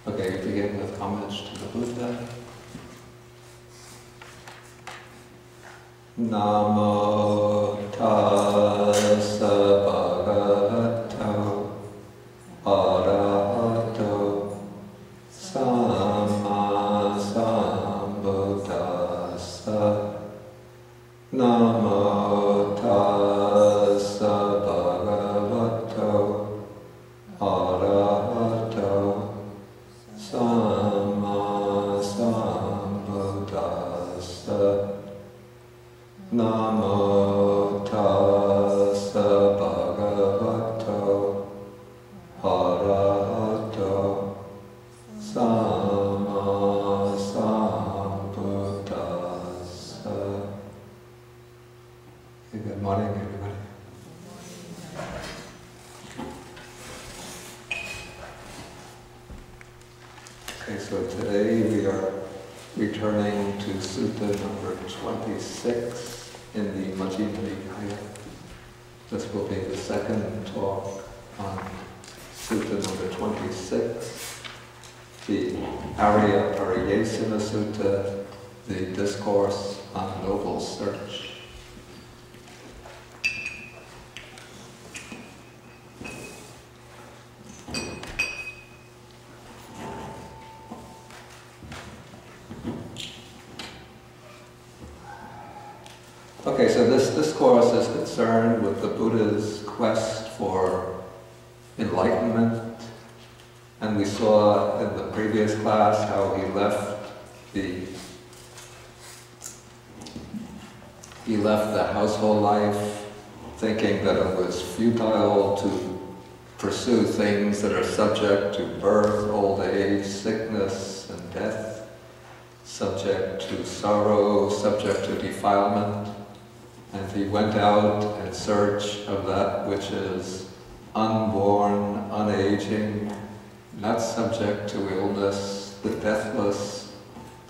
Okay, begin with homage to the Buddha. Namo tassa bhagavato arahato samma sambuddhassa. Namo tassa bhagavato arahato samma sambuddhassa. Namo tassa bhagavato arahato samma sambuddhassa. Good morning, everybody. Okay, so today we are returning to Sutta number 26 in the Majjhima Nikaya. This will be the second talk on Sutta number 26, the Ariyapariyesana Sutta, the Discourse on Noble Search. Okay, so this discourse is concerned with the Buddha's quest for enlightenment, and we saw in the previous class how he left the household life thinking that it was futile to pursue things that are subject to birth, old age, sickness, and death, subject to sorrow, subject to defilement. And he went out in search of that which is unborn, unaging, not subject to illness, the deathless,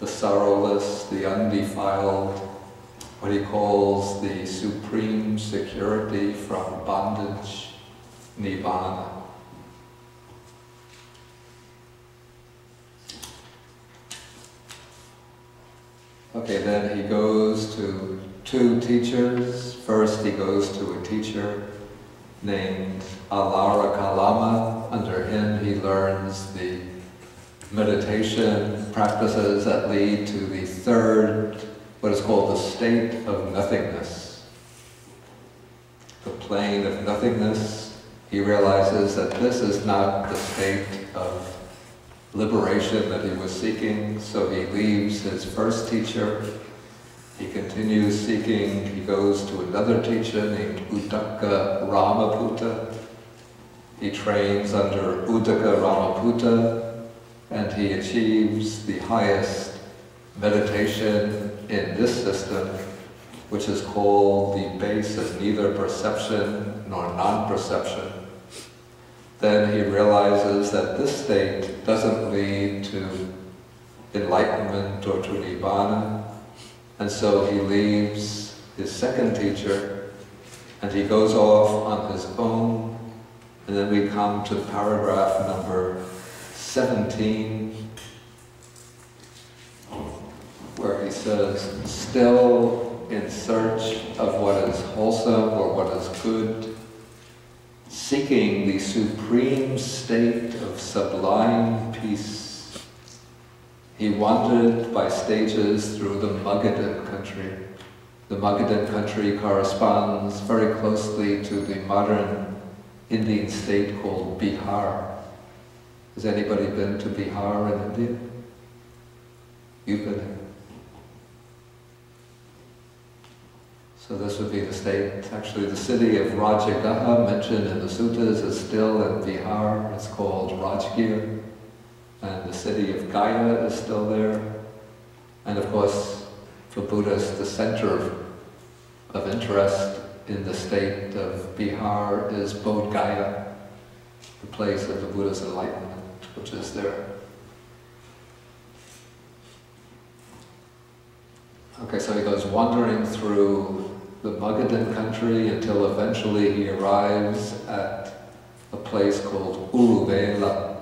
the sorrowless, the undefiled, what he calls the supreme security from bondage, nibbana. Okay, then he goes to two teachers. First he goes to a teacher named Alara Kalama. Under him he learns the meditation practices that lead to the third, what is called the state of nothingness. The plane of nothingness. He realizes that this is not the state of liberation that he was seeking, so he leaves his first teacher. He continues seeking. He goes to another teacher named Uddaka Ramaputta. He trains under Uddaka Ramaputta, and he achieves the highest meditation in this system, which is called the base of neither perception nor non-perception. Then he realizes that this state doesn't lead to enlightenment or to nibbana, and so he leaves his second teacher and he goes off on his own. And then we come to paragraph number 17, where he says, still in search of what is wholesome or what is good, seeking the supreme state of sublime peace, he wandered by stages through the Magadhan country. The Magadhan country corresponds very closely to the modern Indian state called Bihar. Has anybody been to Bihar in India? You've been there. So this would be the state. Actually, the city of Rajagaha, mentioned in the suttas, is still in Bihar. It's called Rajgir. And the city of Gaya is still there. And of course, for Buddhists, the center of interest in the state of Bihar is Bodh Gaya, the place of the Buddha's enlightenment, which is there. Okay, so he goes wandering through the Magadhan country until eventually he arrives at a place called Uruvela.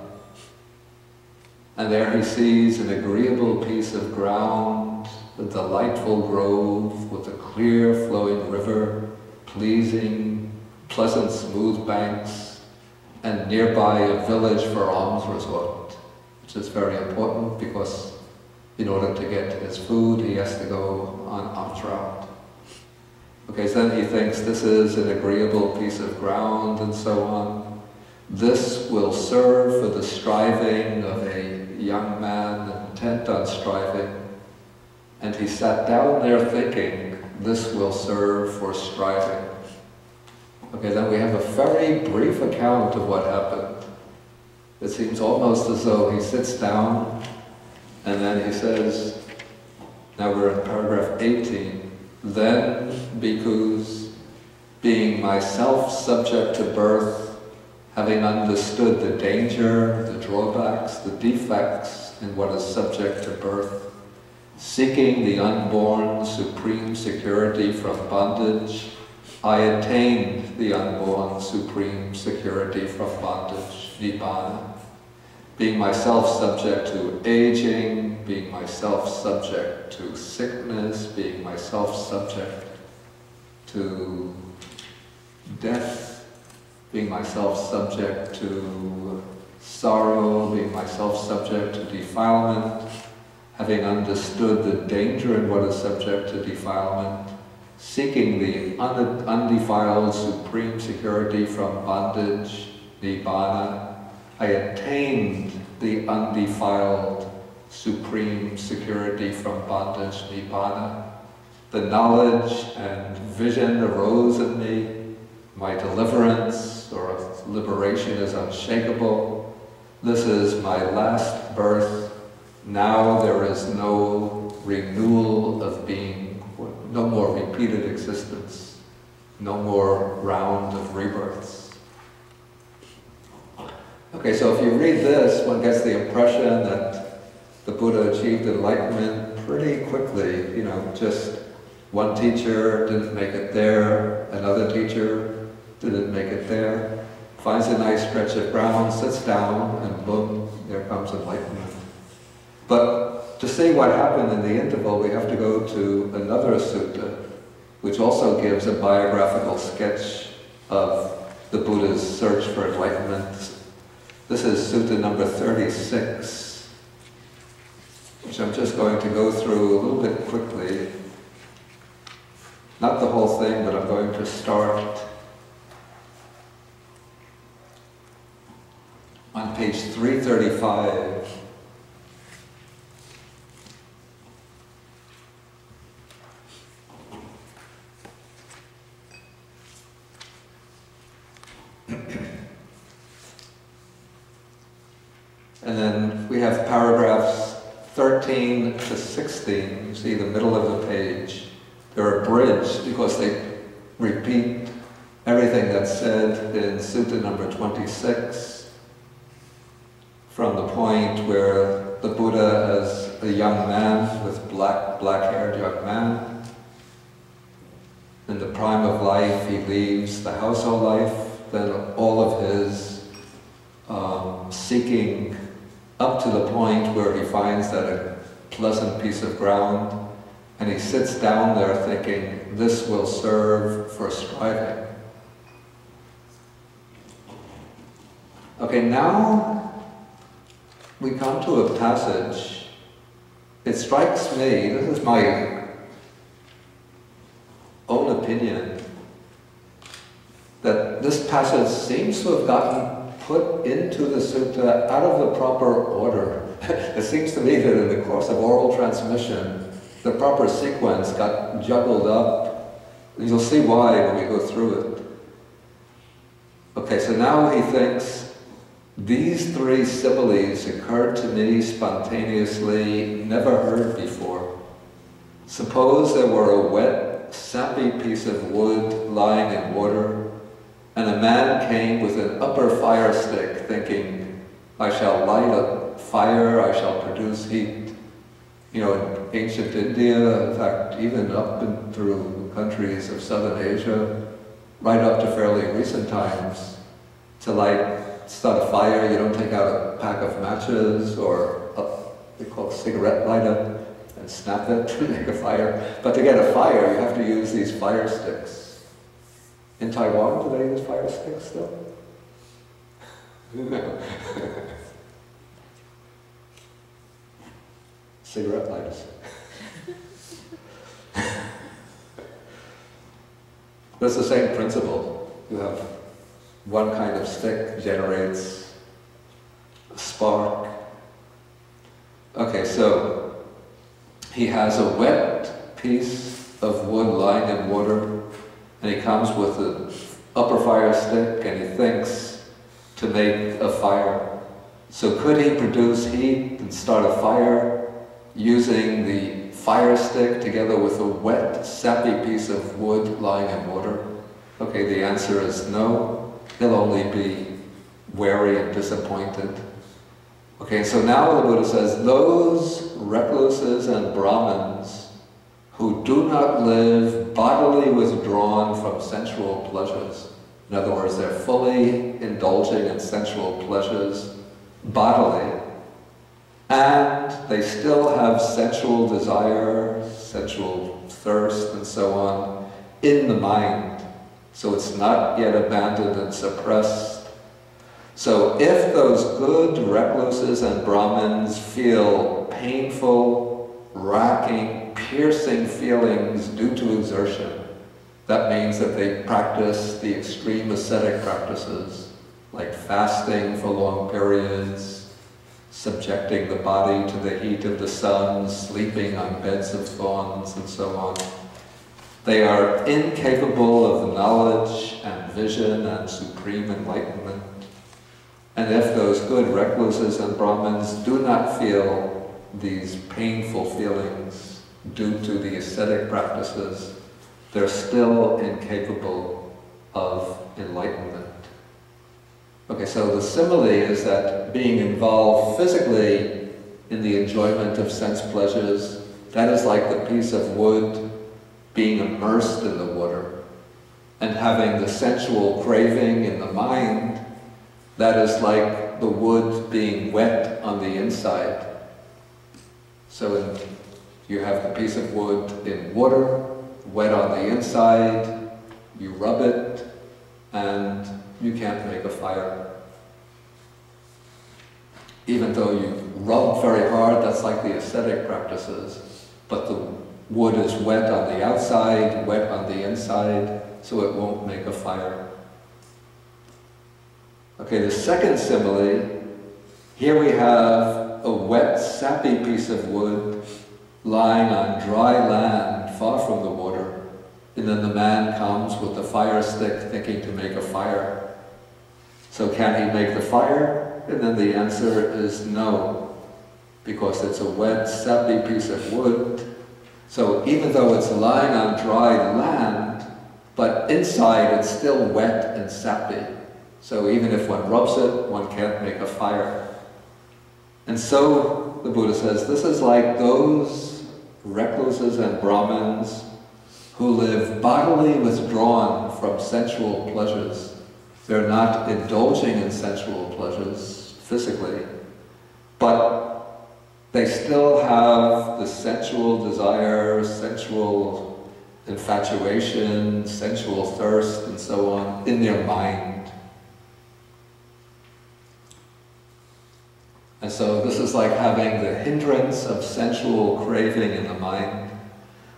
And there he sees an agreeable piece of ground, a delightful grove with a clear flowing river, pleasant smooth banks, and nearby a village for alms resort, which is very important because in order to get his food he has to go on alms route. Okay, so then he thinks this is an agreeable piece of ground and so on. This will serve for the striving of a young man intent on striving. And he sat down there thinking, this will serve for striving. Okay, then we have a very brief account of what happened. It seems almost as though he sits down and then he says, now we're in paragraph 18, then, bhikkhus, being myself subject to birth, having understood the danger, the drawbacks, the defects in what is subject to birth, seeking the unborn supreme security from bondage, I attained the unborn supreme security from bondage, nibbana. Being myself subject to aging, being myself subject to sickness, being myself subject to death, being myself subject to sorrow, being myself subject to defilement, having understood the danger in what is subject to defilement, seeking the undefiled supreme security from bondage, nibbana, I attained the undefiled supreme security from bondage, nibbana. The knowledge and vision arose in me. My deliverance or liberation is unshakable. This is my last birth. Now there is no renewal of being, no more repeated existence, no more round of rebirths. Okay, so if you read this, one gets the impression that the Buddha achieved enlightenment pretty quickly. You know, just one teacher didn't make it there, another teacher didn't make it there, finds a nice stretch of ground, sits down, and boom, there comes enlightenment. But to see what happened in the interval, we have to go to another sutta, which also gives a biographical sketch of the Buddha's search for enlightenment. This is Sutta number 36, which I'm just going to go through a little bit quickly. Not the whole thing, but I'm going to start on page 335. And then we have paragraphs 13 to 16, you see the middle of the page. They're abridged because they repeat everything that's said in Sutta number 26, from the point where the Buddha as a young man with black-haired young man. In the prime of life, he leaves the household life, then all of his seeking up to the point where he finds that a pleasant piece of ground, and he sits down there thinking, this will serve for striving. Okay, now we come to a passage. It strikes me, this is my own opinion, that this passage seems to have gotten put into the sutta out of the proper order. It seems to me that in the course of oral transmission, the proper sequence got juggled up. You'll see why when we go through it. Okay, so now he thinks, these three similes occurred to me spontaneously, never heard before. Suppose there were a wet, sappy piece of wood lying in water, and a man came with an upper fire stick, thinking, I shall light a fire, I shall produce heat. You know, in ancient India, in fact, even up and through countries of Southern Asia, right up to fairly recent times, to light start a fire, you don't take out a pack of matches or they call it a cigarette lighter and snap it to make a fire. But to get a fire, you have to use these fire sticks. In Taiwan, do they use fire sticks still? No. Cigarette lighters. But it's the same principle. You have one kind of stick generates a spark. Okay, so he has a wet piece of wood lying in water, and he comes with an upper fire stick, and he thinks to make a fire. So could he produce heat and start a fire using the fire stick together with a wet, sappy piece of wood lying in water? Okay, the answer is no. He'll only be wary and disappointed. Okay, so now the Buddha says, those recluses and Brahmins who do not live bodily withdrawn from sensual pleasures, in other words, they're fully indulging in sensual pleasures bodily, and they still have sensual desire, sensual thirst, and so on, in the mind. So it's not yet abandoned and suppressed. So if those good recluses and Brahmins feel painful, racking, piercing feelings due to exertion, that means that they practice the extreme ascetic practices, like fasting for long periods, subjecting the body to the heat of the sun, sleeping on beds of thorns, and so on. They are incapable of knowledge and vision and supreme enlightenment. And if those good recluses and Brahmins do not feel these painful feelings due to the ascetic practices, they're still incapable of enlightenment. Okay, so the simile is that being involved physically in the enjoyment of sense pleasures, that is like the piece of wood being immersed in the water, and having the sensual craving in the mind, that is like the wood being wet on the inside. So you have the piece of wood in water, wet on the inside, you rub it, and you can't make a fire. Even though you rub very hard, that's like the ascetic practices, but the wood is wet on the outside, wet on the inside, so it won't make a fire. Okay, the second simile, here we have a wet, sappy piece of wood lying on dry land far from the water, and then the man comes with the fire stick thinking to make a fire. So can he make the fire? And then the answer is no, because it's a wet, sappy piece of wood. So even though it's lying on dry land, but inside it's still wet and sappy. So even if one rubs it, one can't make a fire. And so the Buddha says, this is like those recluses and Brahmins who live bodily withdrawn from sensual pleasures. They're not indulging in sensual pleasures physically, but they still have the sensual desire, sensual infatuation, sensual thirst, and so on in their mind. And so this is like having the hindrance of sensual craving in the mind.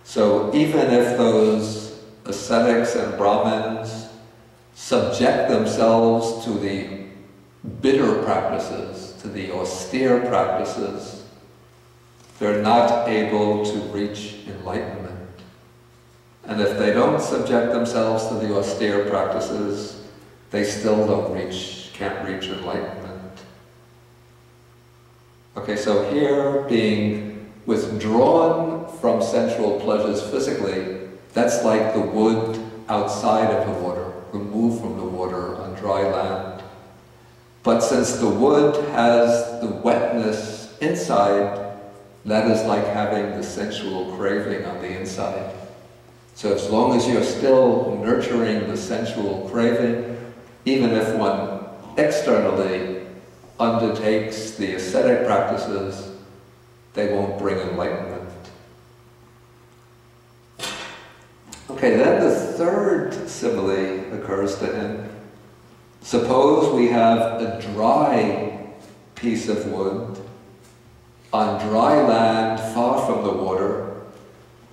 So even if those ascetics and Brahmins subject themselves to the bitter practices, to the austere practices, they're not able to reach enlightenment. And if they don't subject themselves to the austere practices, they still can't reach enlightenment. Okay, so here, being withdrawn from sensual pleasures physically, that's like the wood outside of the water, removed from the water on dry land. But since the wood has the wetness inside, that is like having the sensual craving on the inside. So as long as you're still nurturing the sensual craving, even if one externally undertakes the ascetic practices, they won't bring enlightenment. Okay, then the third simile occurs to him. Suppose we have a dry piece of wood on dry land far from the water,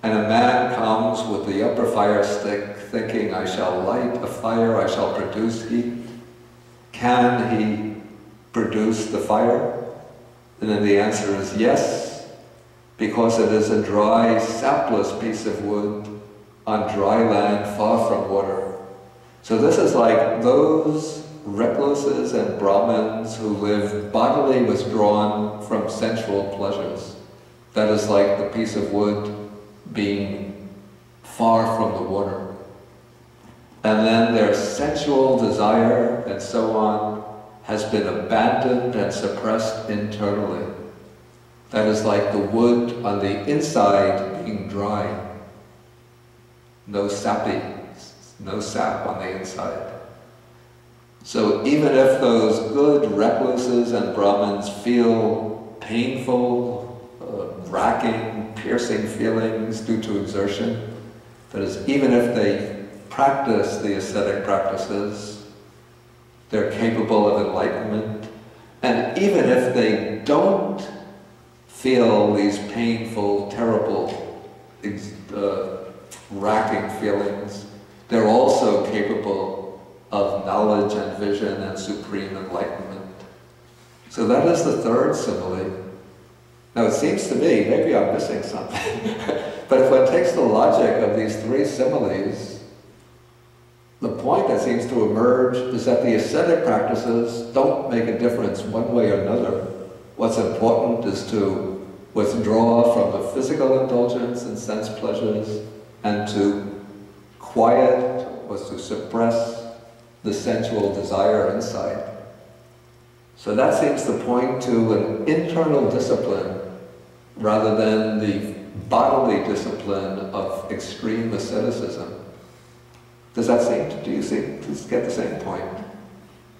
and a man comes with the upper fire stick thinking, I shall light a fire, I shall produce heat. Can he produce the fire? And then the answer is yes, because it is a dry, sapless piece of wood on dry land far from water. So this is like those recluses and Brahmins who live bodily withdrawn from sensual pleasures. That is like the piece of wood being far from the water. And then their sensual desire and so on has been abandoned and suppressed internally. That is like the wood on the inside being dry. No sappy, no sap on the inside. So even if those good recluses and Brahmins feel painful, racking, piercing feelings due to exertion, that is, even if they practice the ascetic practices, they're capable of enlightenment. And even if they don't feel these painful, terrible, racking feelings, they're also capable of knowledge and vision and supreme enlightenment. So that is the third simile. Now it seems to me, maybe I'm missing something, but if one takes the logic of these three similes, the point that seems to emerge is that the ascetic practices don't make a difference one way or another. What's important is to withdraw from the physical indulgence and sense pleasures and to quiet or to suppress the sensual desire inside. So that seems to point to an internal discipline rather than the bodily discipline of extreme asceticism. Does that seem to, do you get the same point?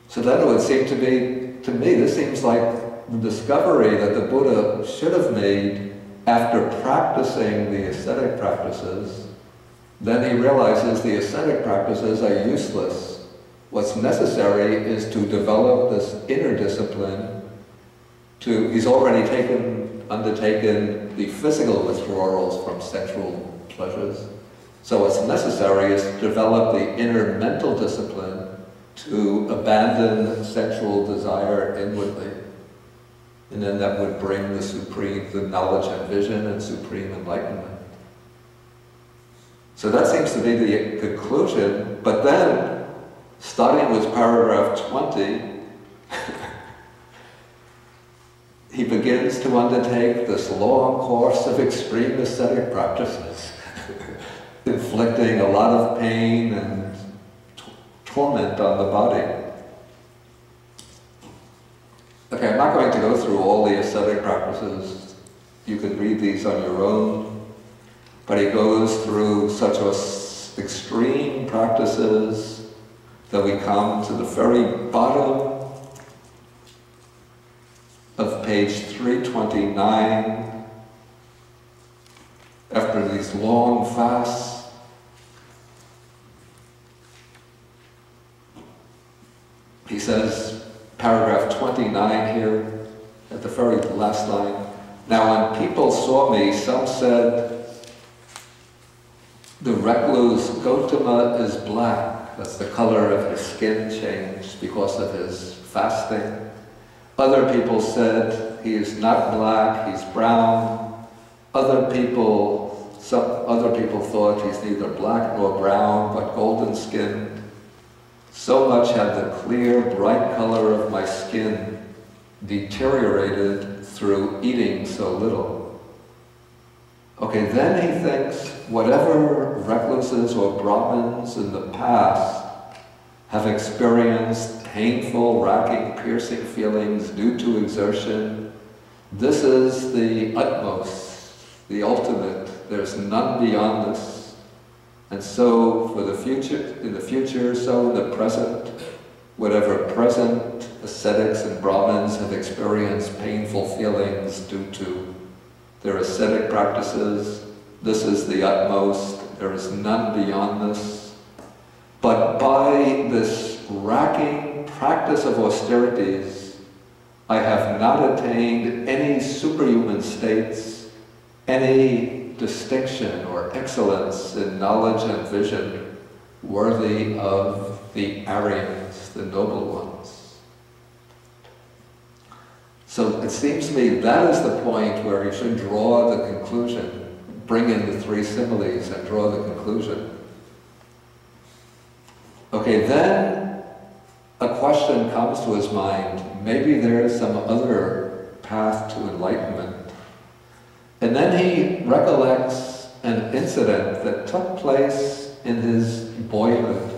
So then it would seem to be, to me, this seems like the discovery that the Buddha should have made after practicing the ascetic practices. Then he realizes the ascetic practices are useless. What's necessary is to develop this inner discipline. He's already undertaken the physical withdrawals from sensual pleasures. So what's necessary is to develop the inner mental discipline to abandon sensual desire inwardly. And then that would bring the knowledge and vision and supreme enlightenment. So that seems to be the conclusion, but then, starting with paragraph 20, he begins to undertake this long course of extreme ascetic practices, inflicting a lot of pain and torment on the body. Okay, I'm not going to go through all the ascetic practices. You can read these on your own. But he goes through such extreme practices that we come to the very bottom of page 329. After these long fasts, he says, paragraph 29 here, at the very last line, "Now when people saw me, some said, the recluse Gautama is black." That's the color of his skin changed because of his fasting. Other people said, he is not black, he's brown. Other people thought he's neither black nor brown, but golden skinned. So much had the clear, bright color of my skin deteriorated through eating so little. Okay, then he thinks whatever recluses or Brahmins in the past have experienced painful, racking, piercing feelings due to exertion, this is the utmost, the ultimate. There's none beyond this. And so for the future, in the future, so in the present, whatever present ascetics and Brahmins have experienced painful feelings due to their ascetic practices. This is the utmost. There is none beyond this. But by this racking practice of austerities, I have not attained any superhuman states, any distinction or excellence in knowledge and vision worthy of the Aryans, the noble ones. So it seems to me that is the point where you should draw the conclusion, bring in the three similes and draw the conclusion. Okay, then a question comes to his mind. Maybe there is some other path to enlightenment. And then he recollects an incident that took place in his boyhood.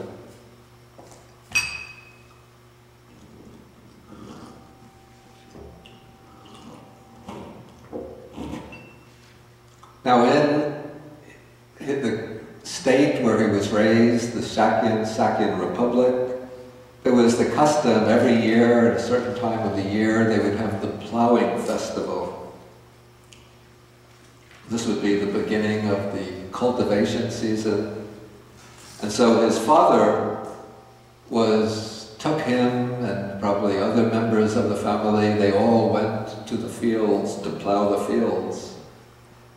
Now in the state where he was raised, the Sakyan Republic, there was the custom every year, at a certain time of the year, they would have the plowing festival. This would be the beginning of the cultivation season. And so his father took him and probably other members of the family, they all went to the fields to plow the fields.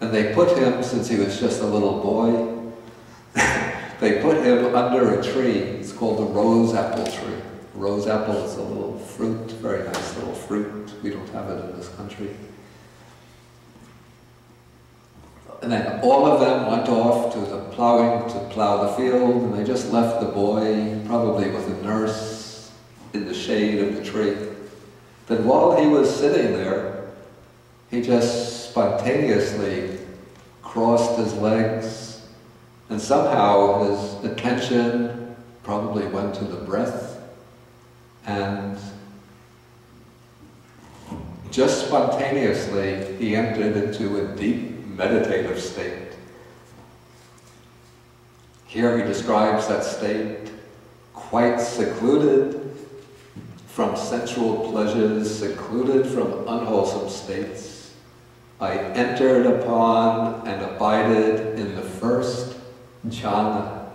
And they put him, since he was just a little boy, they put him under a tree. It's called a rose apple tree. Rose apple is a little fruit, very nice little fruit. We don't have it in this country. And then all of them went off to the plowing to plow the field, and they just left the boy, probably with a nurse, in the shade of the tree. Then while he was sitting there, he just spontaneously crossed his legs, and somehow his attention probably went to the breath, and just spontaneously he entered into a deep meditative state. Here he describes that state, quite secluded from sensual pleasures, secluded from unwholesome states. I entered upon and abided in the first jhana,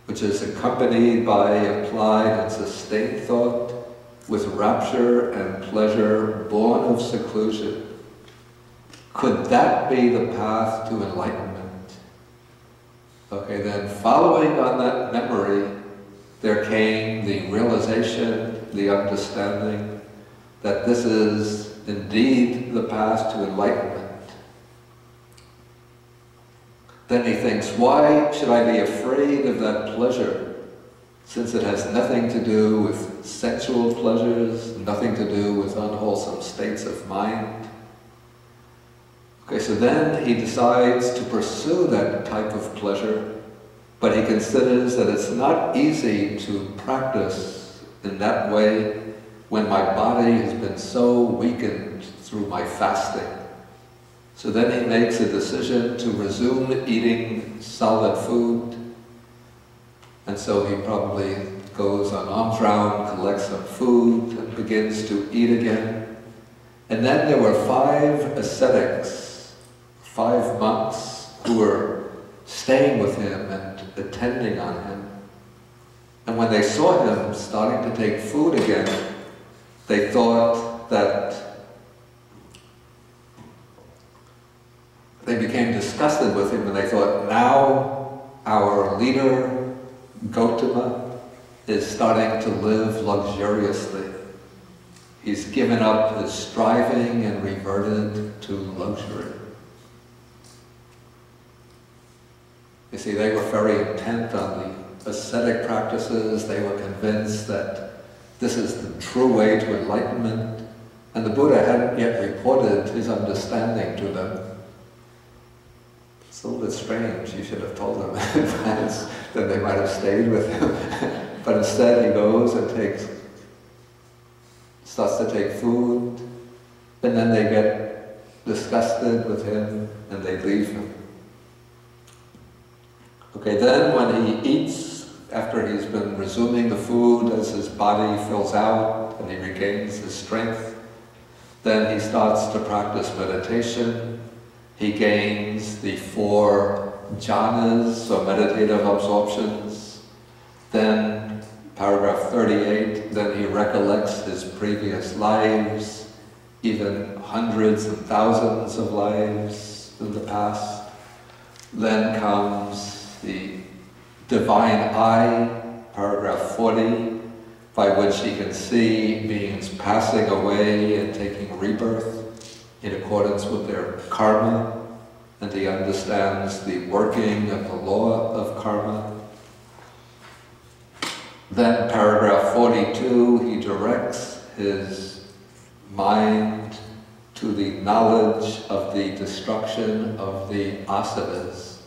which is accompanied by applied and sustained thought with rapture and pleasure born of seclusion. Could that be the path to enlightenment? Okay, then following on that memory, there came the realization, the understanding that this is indeed the path to enlightenment. Then he thinks, why should I be afraid of that pleasure, since it has nothing to do with sensual pleasures, nothing to do with unwholesome states of mind? Okay, so then he decides to pursue that type of pleasure, but he considers that it's not easy to practice in that way when my body has been so weakened through my fasting. So then he makes a decision to resume eating solid food, and so he probably goes on alms round, collects some food, and begins to eat again. And then there were 5 ascetics, 5 monks who were staying with him and attending on him. And when they saw him starting to take food again, they thought that they became disgusted with him, and they thought, now our leader, Gautama, is starting to live luxuriously. He's given up his striving and reverted to luxury. You see, they were very intent on the ascetic practices. They were convinced that this is the true way to enlightenment, and the Buddha hadn't yet reported his understanding to them. It's a little bit strange. You should have told them in advance, then they might have stayed with him. But instead he goes and starts to take food, and then they get disgusted with him and they leave him. Okay, then when he eats, after he's been resuming the food, as his body fills out, and he regains his strength. Then he starts to practice meditation. He gains the 4 jhanas, or meditative absorptions. Then, paragraph 38, then he recollects his previous lives, even hundreds and thousands of lives in the past. Then comes the divine eye, paragraph 40, by which he can see beings passing away and taking rebirth in accordance with their karma, and he understands the working of the law of karma. Then paragraph 42, he directs his mind to the knowledge of the destruction of the asatas,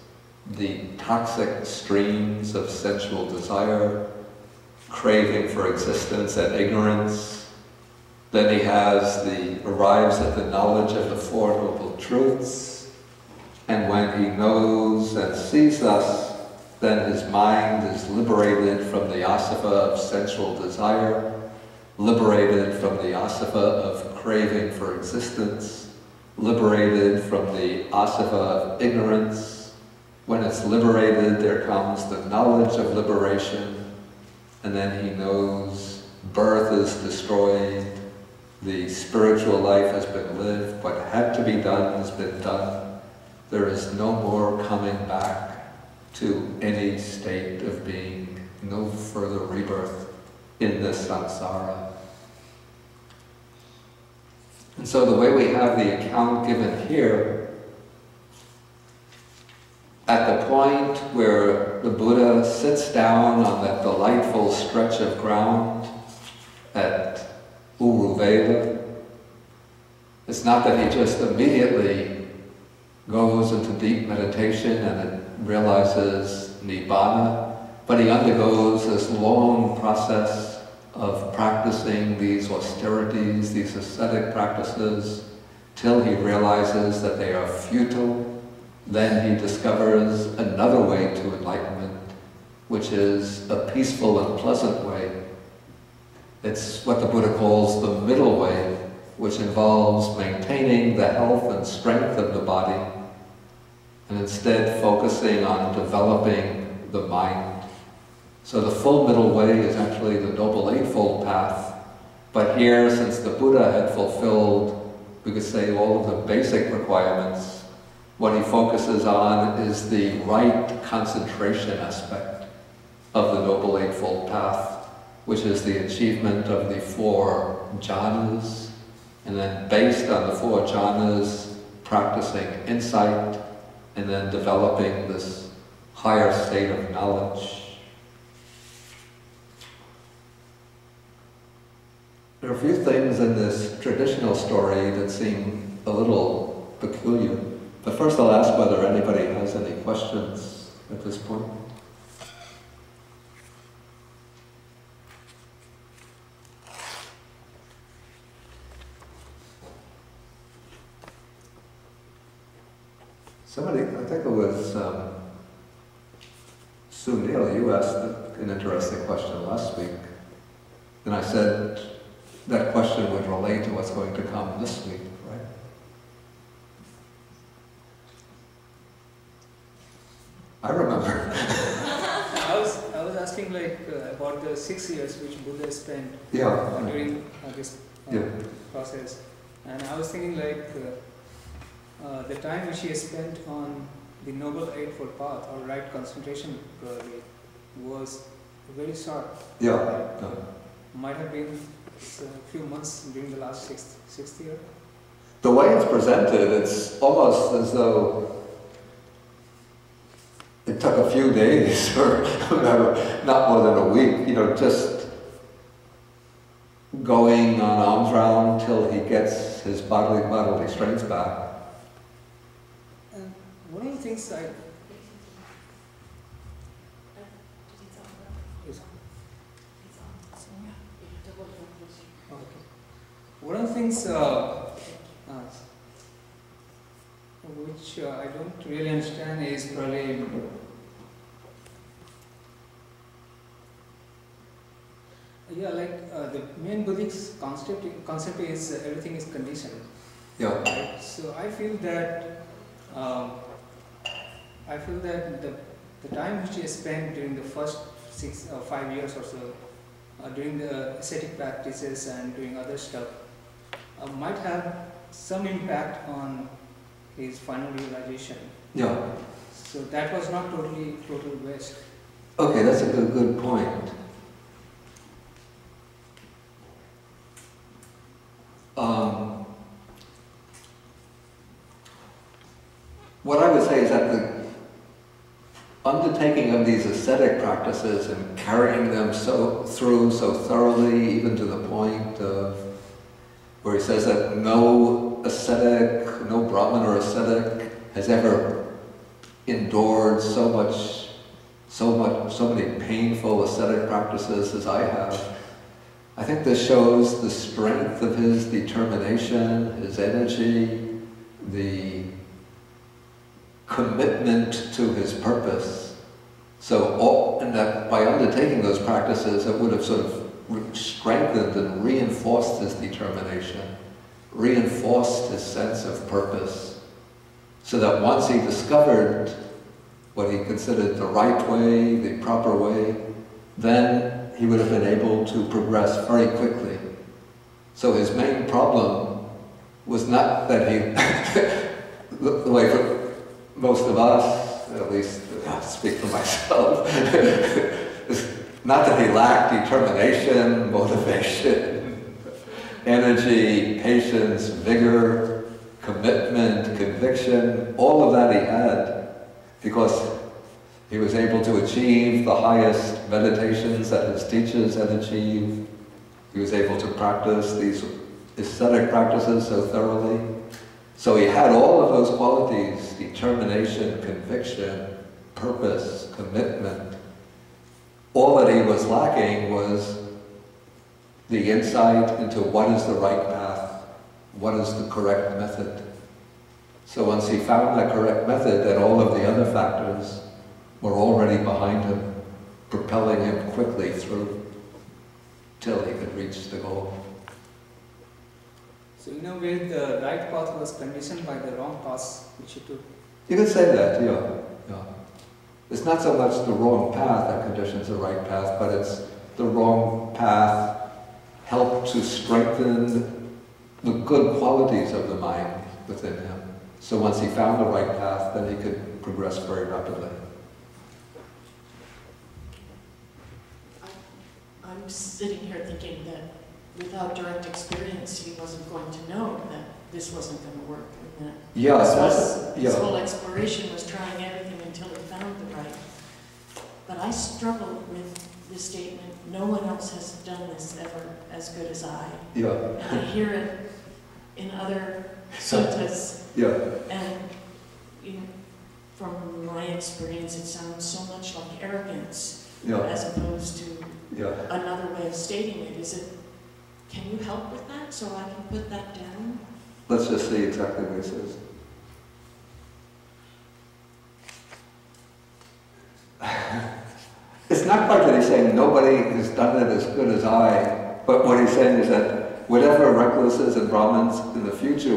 the toxic streams of sensual desire, craving for existence and ignorance. Then he arrives at the knowledge of the 4 Noble Truths, and when he knows and sees us, then his mind is liberated from the asava of sensual desire, liberated from the asava of craving for existence, liberated from the asava of ignorance. When it's liberated, there comes the knowledge of liberation, and then he knows birth is destroyed, the spiritual life has been lived, what had to be done has been done. There is no more coming back to any state of being, no further rebirth in this samsara. And so the way we have the account given here, at the point where the Buddha sits down on that delightful stretch of ground at Uruvela, it's not that he just immediately goes into deep meditation and it realizes Nibbana, but he undergoes this long process of practicing these austerities, these ascetic practices, till he realizes that they are futile. Then he discovers another way to enlightenment, which is a peaceful and pleasant way. It's what the Buddha calls the middle way, which involves maintaining the health and strength of the body, and instead focusing on developing the mind. So the full middle way is actually the Noble Eightfold Path. But here, since the Buddha had fulfilled, we could say, all of the basic requirements, what he focuses on is the right concentration aspect of the Noble Eightfold Path, which is the achievement of the 4 jhanas, and then based on the 4 jhanas, practicing insight, and then developing this higher state of knowledge. There are a few things in this traditional story that seem a little peculiar. But first I'll ask whether anybody has any questions at this point. Somebody, I think it was Sunil, you asked an interesting question last week. And I said that question would relate to what's going to come this week, right? I remember. I was asking about the 6 years which Buddha spent during this process, and I was thinking the time which he spent on the Noble Eightfold Path or right concentration probably was very short. Might have been a few months during the last sixth year. The way it's presented, it's almost as though it took a few days or whatever, not more than a week, just going on alms round till he gets his bodily strength back. And one of the things one of the things which I don't really understand is probably Yeah, like the main Buddhist concept is everything is conditioned. Yeah. Right? So I feel that the time which I spent during the first 6 or 5 years or so, doing the ascetic practices and doing other stuff, might have some impact on his final realization. Yeah. So that was not total waste. Okay, that's a good point. What I would say is that the undertaking of these ascetic practices and carrying them through so thoroughly, even to the point of where he says that no ascetic, no Brahmin or ascetic has ever endured so many painful ascetic practices as I have. I think this shows the strength of his determination, his energy, the commitment to his purpose. And that by undertaking those practices, it would have sort of strengthened and reinforced his determination, reinforced his sense of purpose, so that once he discovered what he considered the right way, the proper way, then he would have been able to progress very quickly. So his main problem was not that he, the way for most of us, at least I'll speak for myself, not that he lacked determination, motivation, energy, patience, vigor, commitment, conviction, all of that he had, because he was able to achieve the highest meditations that his teachers had achieved. He was able to practice these ascetic practices so thoroughly. So he had all of those qualities: determination, conviction, purpose, commitment. All that he was lacking was the insight into what is the right path, what is the correct method. So once he found that correct method, then all of the other factors were already behind him, propelling him quickly through till he could reach the goal. So in a way, the right path was conditioned by the wrong path which he took. You could say that, yeah. It's not so much the wrong path that conditions the right path, but it's the wrong path helped to strengthen the good qualities of the mind within him. So once he found the right path, then he could progress very rapidly. I'm sitting here thinking that without direct experience, he wasn't going to know that this wasn't going to work. And that his whole exploration was trying everything until he found the right. But I struggle with this statement, no one else has done this ever as good as I. Yeah. And I hear it in other suttas. Yeah. And from my experience, it sounds so much like arrogance as opposed to another way of stating it. Can you help with that so I can put that down? Let's just see exactly what it says. It's not quite that he's saying nobody has done it as good as I, but what he's saying is that whatever recluses and Brahmins in the future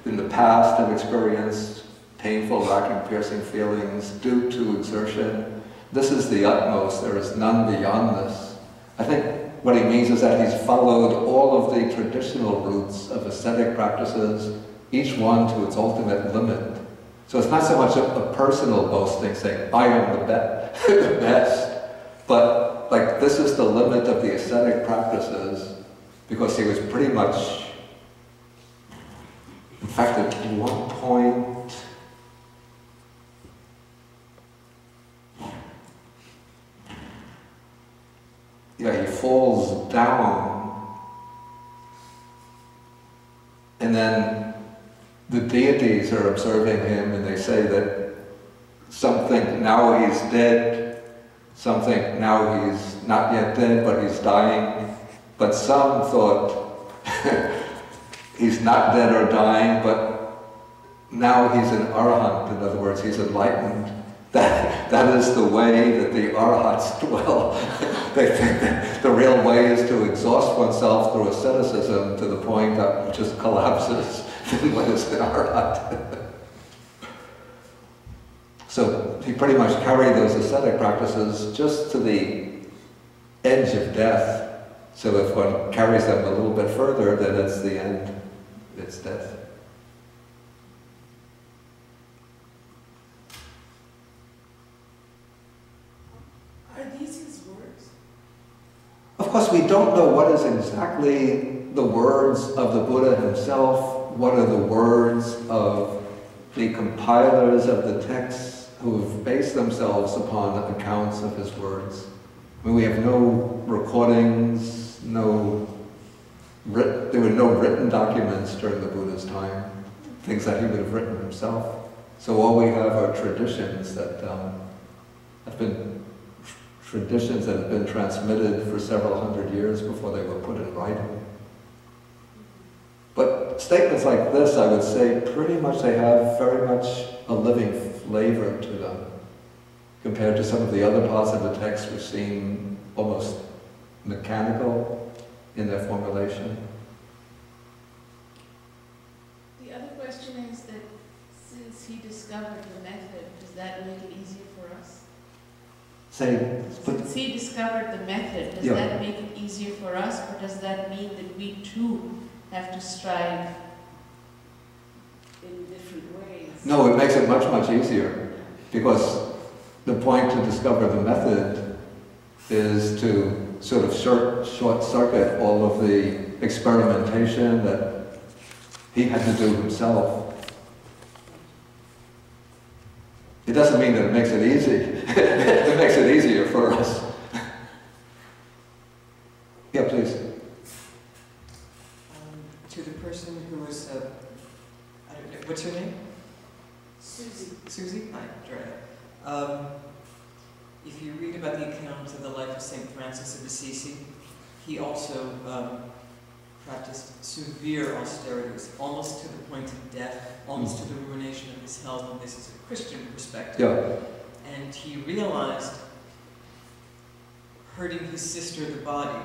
in the past have experienced painful, racking, piercing feelings due to exertion, this is the utmost, there is none beyond this. I think what he means is that he's followed all of the traditional routes of ascetic practices, each one to its ultimate limit. So it's not so much a personal boasting, saying, I am the best, but like this is the limit of the ascetic practices, because he was pretty much, in fact at one point, he falls down, and then the deities are observing him and they say that some think now he's dead, some think now he's not yet dead but he's dying, but some thought he's not dead or dying but now he's an arahant, in other words he's enlightened, that is the way that the arhats dwell. They think that the real way is to exhaust oneself through asceticism to the point that it just collapses when it's an arhat. So he pretty much carried those ascetic practices just to the edge of death. So if one carries them a little bit further, then it's the end, it's death. Are these his words? Of course, we don't know what is exactly the words of the Buddha himself, what are the words of the compilers of the texts who have based themselves upon accounts of his words. I mean, we have no recordings, there were no written documents during the Buddha's time, things that he would have written himself. So all we have are traditions that have been transmitted for several hundred years before they were put in writing. But statements like this, I would say, pretty much they have very much a living flavor to them, compared to some of the other parts of the text which seem almost mechanical in their formulation. The other question is that since he discovered the method, does that make it easier for us? Since he discovered the method, does that make it easier for us, or does that mean that we too have to strive in different ways? No, it makes it much, much easier, because the point to discover the method is to sort of short-circuit all of the experimentation that he had to do himself. It doesn't mean that it makes it easy. It makes it easier for us. Yeah, please. To the person who was, I don't know, what's her name? Susie. Susie? Hi, Drea. If you read about the account of the life of St. Francis of Assisi, he also practiced severe austerities, almost to the point of death, almost to the ruination of his health, and this is a Christian perspective. Yeah. And he realized hurting his sister, the body,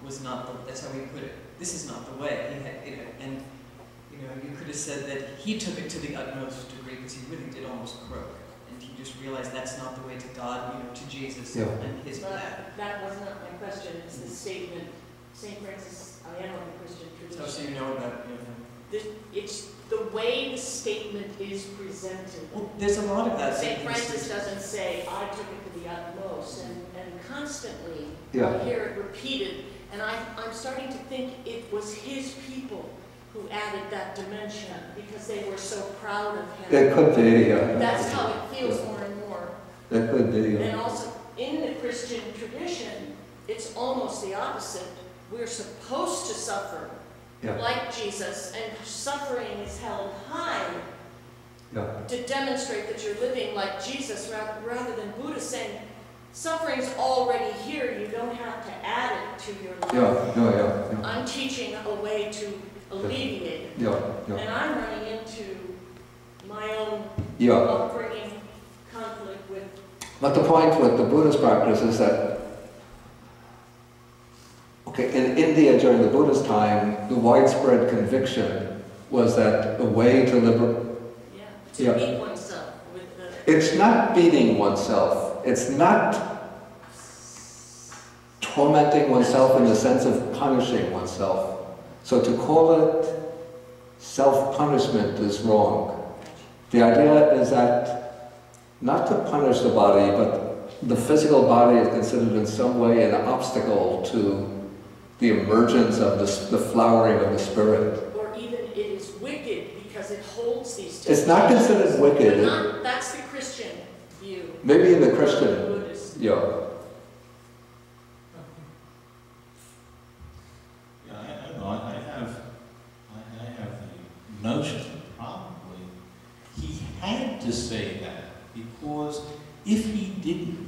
was not the, that's how he put it. This is not the way. He had, and you could have said that he took it to the utmost degree because he really did almost croak. And he just realized that's not the way to God, to Jesus and his path. That was not my question. It's the statement, St. Francis, I am of the Christian tradition. So you know about It's the way the statement is presented. Well, there's a lot of that. St. Francis doesn't say, I took it to the utmost, and constantly I hear it repeated, and I'm starting to think it was his people who added that dimension because they were so proud of him. It could be, That's how it feels more and more. It could be, And also, in the Christian tradition, it's almost the opposite. We're supposed to suffer like Jesus, and suffering is held high to demonstrate that you're living like Jesus, rather than Buddha saying, suffering's already here, you don't have to add it to your life. I'm teaching a way to alleviate it. And I'm running into my own upbringing conflict with... But the point with the Buddhist practice is that in India during the Buddhist time, the widespread conviction was that a way to liberate... to beat oneself with the... It's not beating oneself. It's not tormenting oneself in the sense of punishing oneself. So to call it self-punishment is wrong. The idea is that not to punish the body, but the physical body is considered in some way an obstacle to the emergence of the flowering of the spirit. Or even it is wicked because it holds these two. It's not considered wicked. That's the Christian view. Maybe in the Christian, I don't know. I have the notion probably he had to say that because if he didn't,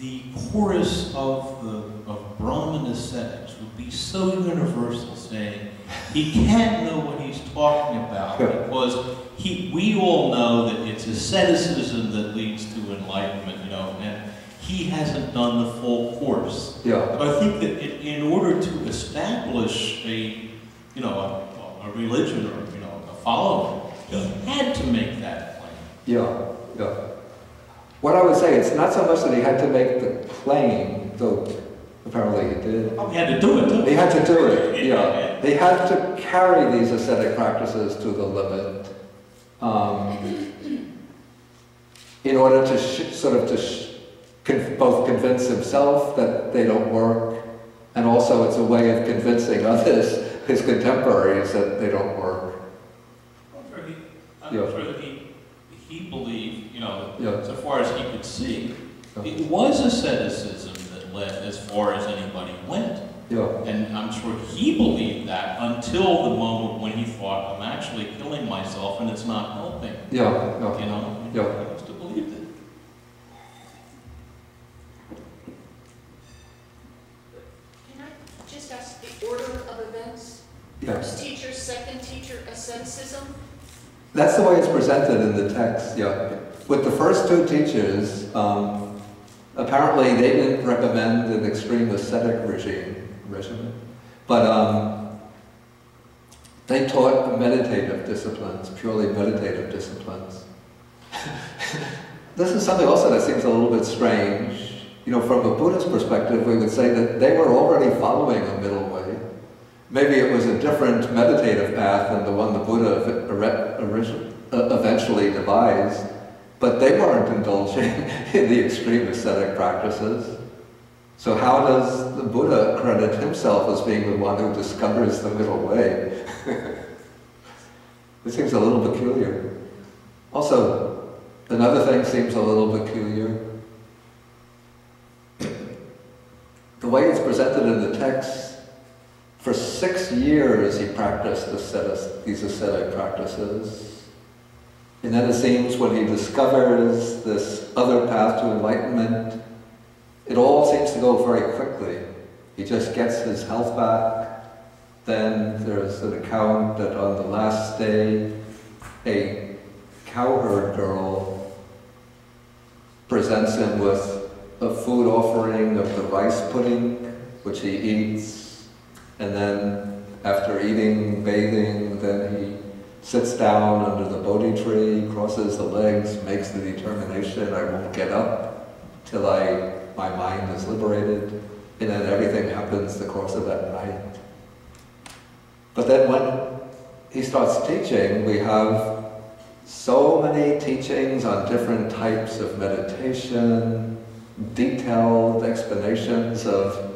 the chorus of Brahman ascetics would be so universal, saying, he can't know what he's talking about because we all know that it's asceticism that leads to enlightenment, you know, and he hasn't done the full course. Yeah. So I think that in order to establish a religion or, you know, a following, he had to make that claim. Yeah, yeah. What I would say, it's not so much that he had to make the claim, though apparently he did. Oh, he had to do it, too. He had to do it, yeah. They had to carry these ascetic practices to the limit in order to both convince himself that they don't work, and also it's a way of convincing others, his contemporaries, that they don't work. I'm sure that he believed, you know, so far as he could see, it was asceticism that led as far as anybody went. Yeah. And I'm sure he believed that until the moment when he thought, I'm actually killing myself and it's not helping. Yeah. You know? Yeah. He must have believed it. Can I just ask the order of events? Yeah. First teacher, second teacher, asceticism? That's the way it's presented in the text, yeah. With the first two teachers, apparently they didn't recommend an extreme ascetic regimen, but they taught meditative disciplines, purely meditative disciplines. This is something also that seems a little bit strange. You know, from a Buddhist perspective, we would say that they were already following a middle way. Maybe it was a different meditative path than the one the Buddha eventually devised, but they weren't indulging in the extreme ascetic practices. So how does the Buddha credit himself as being the one who discovers the middle way? It seems a little peculiar. Also, another thing seems a little peculiar. The way it's presented in the text, for 6 years he practiced these ascetic practices. And then it seems when he discovers this other path to enlightenment, it all seems to go very quickly. He just gets his health back. Then there's an account that on the last day, a cowherd girl presents him with a food offering of the rice pudding, which he eats. And then after eating, bathing, then he sits down under the Bodhi tree, crosses the legs, makes the determination, I won't get up till my mind is liberated, and then everything happens the course of that night. But then when he starts teaching, we have so many teachings on different types of meditation, detailed explanations of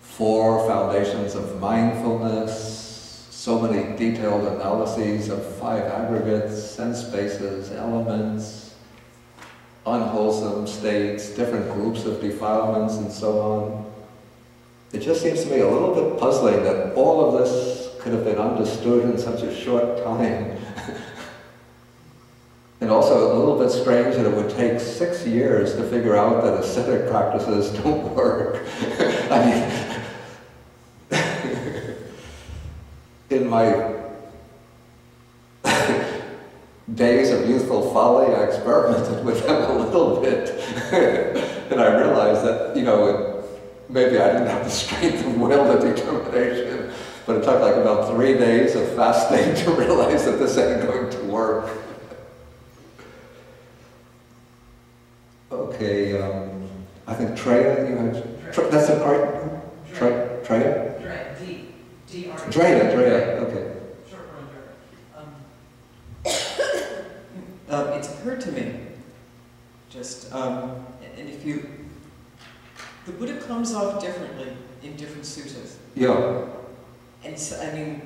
4 foundations of mindfulness, so many detailed analyses of 5 aggregates, sense bases, elements, unwholesome states, different groups of defilements, and so on. It just seems to me a little bit puzzling that all of this could have been understood in such a short time. And also a little bit strange that it would take 6 years to figure out that ascetic practices don't work. I mean, in my days of youthful folly, I experimented with them a little bit. And I realized that, you know, maybe I didn't have the strength of will, the determination, but it took like about 3 days of fasting to realize that this ain't going to work. Okay, I think Treya, you had... that's a part? Treya? Treya. Treya, okay. Short run. It's occurred to me, just, and if you... The Buddha comes off differently in different suttas. Yeah. And so, I mean,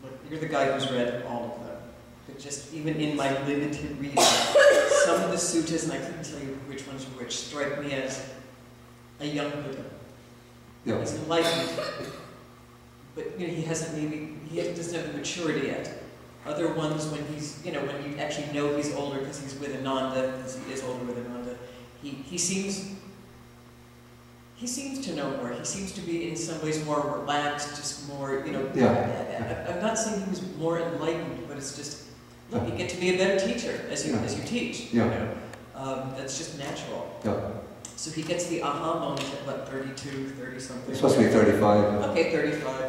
look, you're the guy who's read all of them. But just even in my limited reading, some of the suttas, and I couldn't tell you which ones are which, strike me as a young Buddha. Yeah. He's enlightened, but you know, he doesn't have the maturity yet. Other ones, when he's, you know, when you actually know he's older because he's with Ananda, because he is older with Ananda, he he seems to know more. He seems to be in some ways more relaxed, just more, you know. I'm not saying he was more enlightened, but it's just, look, you get to be a better teacher as you teach. You know? That's just natural. So he gets the aha moment at what, 32, 30 something? It's supposed to be 35. Okay, 35.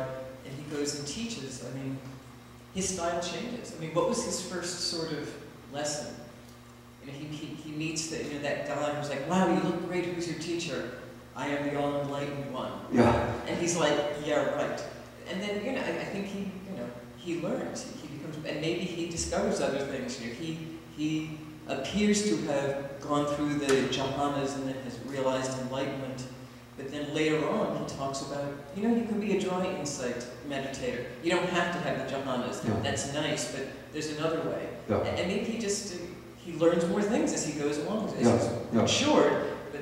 And he goes and teaches. I mean, his style changes. I mean, what was his first sort of lesson? You know, he meets the, you know, that guy who's like, wow, you look great, who's your teacher? I am the all-enlightened one. And he's like, yeah, right. And then, you know, I think he, you know, he learns. He becomes, and maybe he discovers other things. You know, he appears to have gone through the jhanas and then has realized enlightenment. But then later on, he talks about, you know, you can be a dry insight meditator. You don't have to have the jhanas. That's nice, but there's another way. And maybe he just, he learns more things as he goes along. As he's matured, but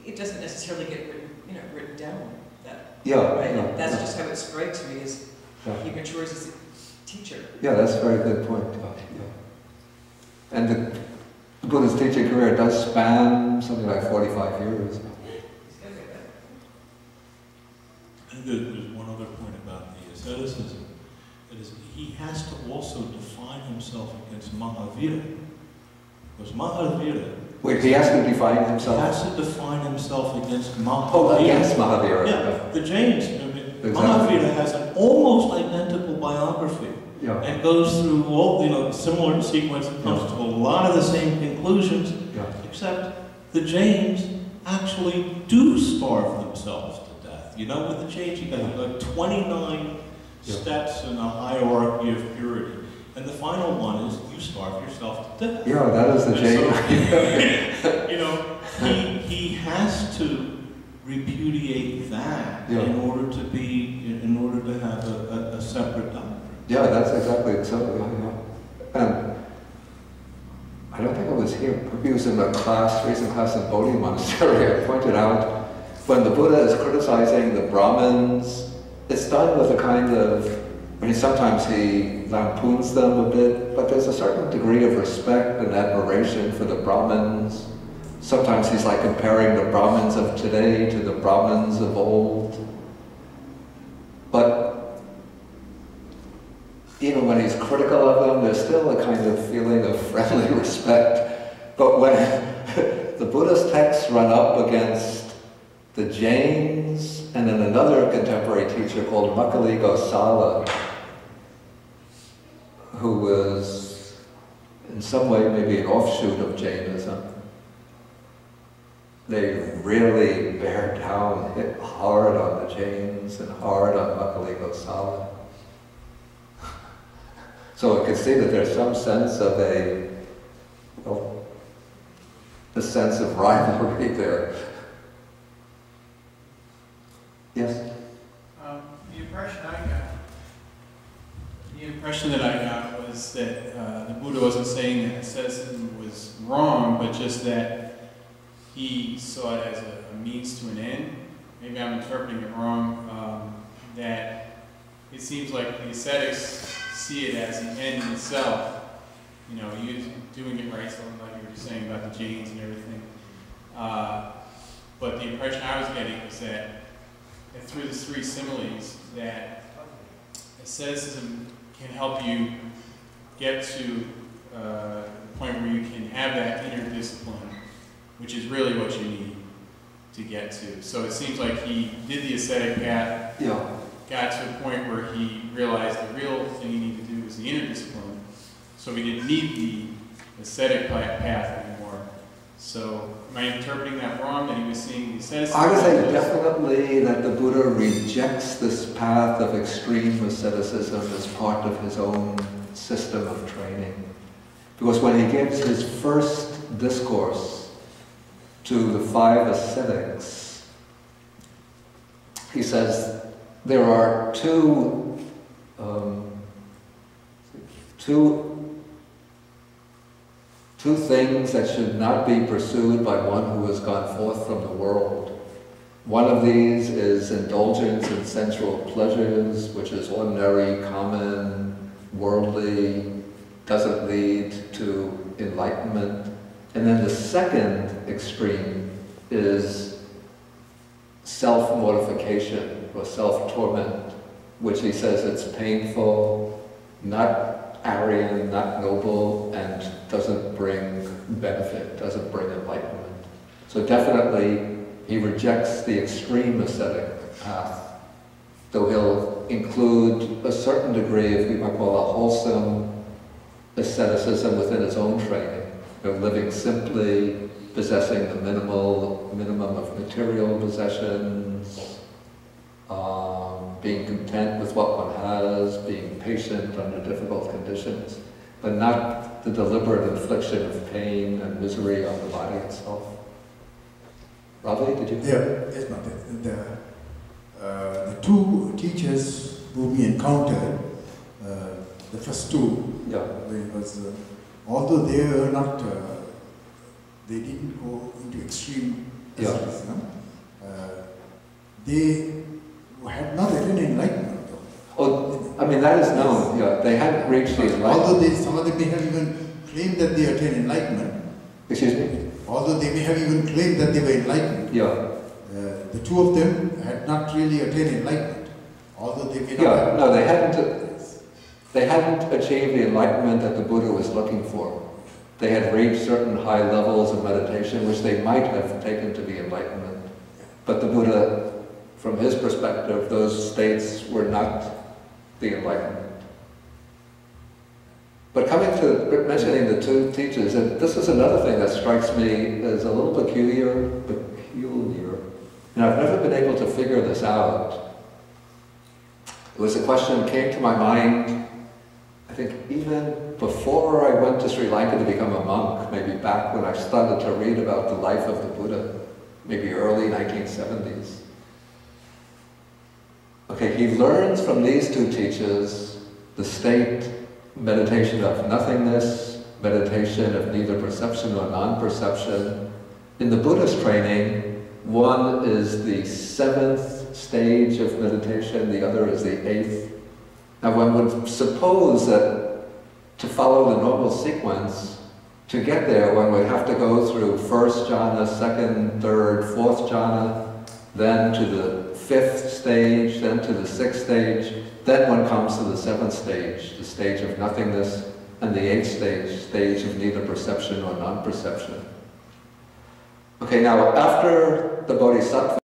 it doesn't necessarily get written down. Right? That's just how it strikes me, is he matures as a teacher. That's a very good point. And the Buddha's teaching career does span something like 45 years. And there's one other point about the asceticism. That is, he has to also define himself against Mahavira. Because Mahavira... Wait, he has to define himself? He has to define himself against Mahavira. Oh, against Mahavira. Yeah, the Jains. I mean, Mahavira has an almost identical biography. And goes through all, you know, similar sequence and comes to a lot of the same conclusions, except the Jains actually do starve themselves to death. You know, with the Jains, you got like 29 steps in a hierarchy of purity. And the final one is you starve yourself to death. That is the Jain. So, you know, he has to repudiate that in order to have a separate doctrine. That's exactly so. And I don't think it was here. Maybe it was in the recent class in Bodhi Monastery. I pointed out when the Buddha is criticizing the Brahmins, it's done with a kind of, I mean, sometimes he lampoons them a bit, but there's a certain degree of respect and admiration for the Brahmins. Sometimes he's like comparing the Brahmins of today to the Brahmins of old. But even when he's critical of them, there's still a kind of feeling of friendly respect. But when the Buddhist texts run up against the Jains and then another contemporary teacher called Makali Gosala, who was in some way maybe an offshoot of Jainism, they really bear down, hit hard on the Jains and hard on Makali Gosala. So I can see that there's some sense of a sense of rivalry there. Yes? The impression that I got was that the Buddha wasn't saying that asceticism was wrong, but just that he saw it as a means to an end. Maybe I'm interpreting it wrong. That it seems like the ascetics see it as an end in itself, you know, doing it right, so like you were saying about the Jains and everything. But the impression I was getting was that through the three similes, that asceticism can help you get to the point where you can have that inner discipline, which is really what you need to get to. So it seems like he did the ascetic path, got to a point where he realized the real thing he needed to do was the inner discipline, so he didn't need the ascetic path anymore. So am I interpreting that wrong, that he was seeing the asceticism? I would say definitely that the Buddha rejects this path of extreme asceticism as part of his own system of training. Because when he gives his first discourse to the 5 ascetics, he says, there are two things that should not be pursued by one who has gone forth from the world. One of these is indulgence in sensual pleasures, which is ordinary, common, worldly, doesn't lead to enlightenment. And then the second extreme is self-mortification or self-torment, which he says it's painful, not Aryan, not noble, and doesn't bring benefit, doesn't bring enlightenment. So definitely he rejects the extreme ascetic path, though he'll include a certain degree of, we might call a wholesome asceticism within his own training, living simply, possessing the minimum of material possessions, being content with what one has, being patient under difficult conditions, but not the deliberate infliction of pain and misery on the body itself. Ravi, did you? Yeah, yes, Mate. The two teachers whom we encountered, the first two, yeah. Was, although they were not, they didn't go into extreme asceticism, they had not attained enlightenment. Oh, I mean, that is known, yeah. They hadn't reached the enlightenment. Although some of them may have even claimed that they attained enlightenment. Excuse me? Although they may have even claimed that they were enlightened. Yeah. The two of them had not really attained enlightenment. Although they may not have. No, they hadn't achieved the enlightenment that the Buddha was looking for. They had reached certain high levels of meditation which they might have taken to be enlightenment. But the Buddha, from his perspective, those states were not the enlightenment. But coming to mentioning the two teachers, and this is another thing that strikes me as a little peculiar. And I've never been able to figure this out. It was a question that came to my mind, I think even before I went to Sri Lanka to become a monk, maybe back when I started to read about the life of the Buddha, maybe early 1970s. Okay, he learns from these two teachers the state, meditation of nothingness, meditation of neither perception nor non-perception. In the Buddhist training, one is the 7th stage of meditation, the other is the 8th. Now one would suppose that to follow the normal sequence, to get there one would have to go through 1st jhana, 2nd, 3rd, 4th jhana, then to the 5th stage, then to the 6th stage, then one comes to the 7th stage, the stage of nothingness, and the 8th stage, stage of neither perception or non-perception. Okay, now after the Bodhisattva